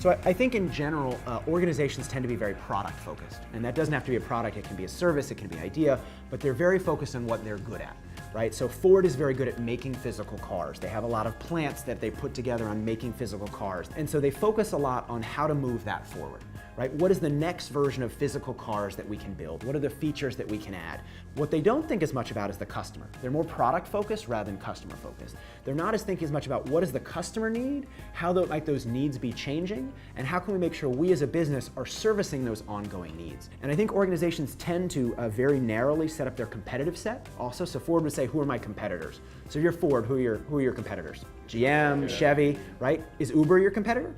So I think in general, organizations tend to be very product focused. And that doesn't have to be a product, it can be a service, it can be an idea, but they're very focused on what they're good at, right? So Ford is very good at making physical cars. They have a lot of plants that they put together on making physical cars. And so they focus a lot on how to move that forward, right? What is the next version of physical cars that we can build? What are the features that we can add? What they don't think as much about is the customer. They're more product focused rather than customer focused. They're not as thinking as much about what does the customer need, how might those needs be changing, and how can we make sure we as a business are servicing those ongoing needs. And I think organizations tend to very narrowly set up their competitive set also. So Ford would say, who are my competitors? So you're Ford, who are your competitors? GM, Chevy, right? Is Uber your competitor?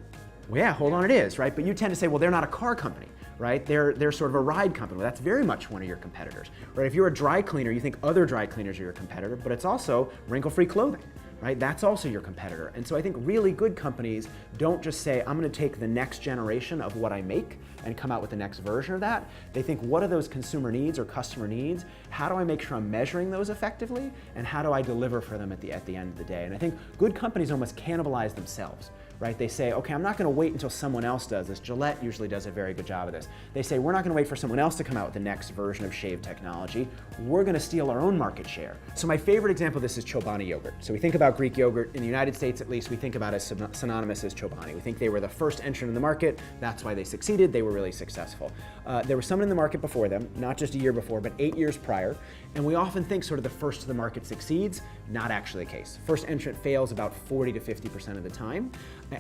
Well, yeah, hold on, it is, right? But you tend to say, well, they're not a car company, right? They're sort of a ride company. Well, that's very much one of your competitors, right? If you're a dry cleaner, you think other dry cleaners are your competitor, but it's also wrinkle-free clothing, right? That's also your competitor. And so I think really good companies don't just say, I'm gonna take the next generation of what I make and come out with the next version of that. They think, what are those consumer needs or customer needs? How do I make sure I'm measuring those effectively? And how do I deliver for them at the end of the day? And I think good companies almost cannibalize themselves, right? They say, okay, I'm not gonna wait until someone else does this. Gillette usually does a very good job of this. They say, we're not gonna wait for someone else to come out with the next version of shave technology. We're gonna steal our own market share. So my favorite example of this is Chobani yogurt. So we think about Greek yogurt, in the United States at least, we think about it as synonymous as Chobani. We think they were the first entrant in the market, that's why they succeeded, they were really successful. There was someone in the market before them, not just a year before, but 8 years prior, and we often think sort of the first to the market succeeds, not actually the case. First entrant fails about 40 to 50% of the time,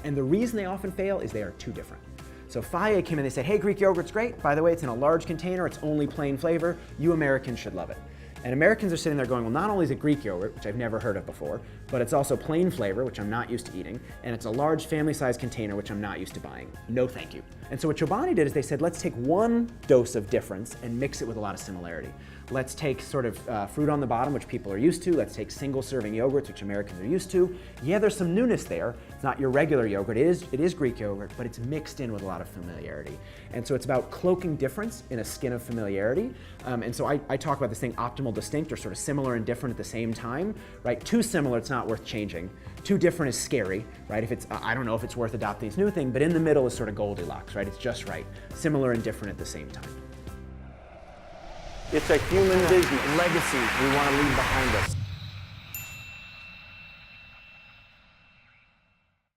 and the reason they often fail is they are too different. So Faye came in, they said, hey, Greek yogurt's great, by the way, it's in a large container, it's only plain flavor, you Americans should love it. And Americans are sitting there going, well, not only is it Greek yogurt, which I've never heard of before, but it's also plain flavor, which I'm not used to eating, and it's a large family-sized container, which I'm not used to buying. No thank you. And so what Chobani did is they said, let's take one dose of difference and mix it with a lot of similarity. Let's take sort of fruit on the bottom, which people are used to. Let's take single-serving yogurts, which Americans are used to. Yeah, there's some newness there. It's not your regular yogurt. It is Greek yogurt, but it's mixed in with a lot of familiarity. And so it's about cloaking difference in a skin of familiarity. And so I talk about this thing, optimal distinct, or sort of similar and different at the same time, right? Too similar, it's not worth changing. Too different is scary, right? If it's, I don't know if it's worth adopting this new thing, but in the middle is sort of Goldilocks, right? It's just right. Similar and different at the same time. It's a human business legacy we want to leave behind us.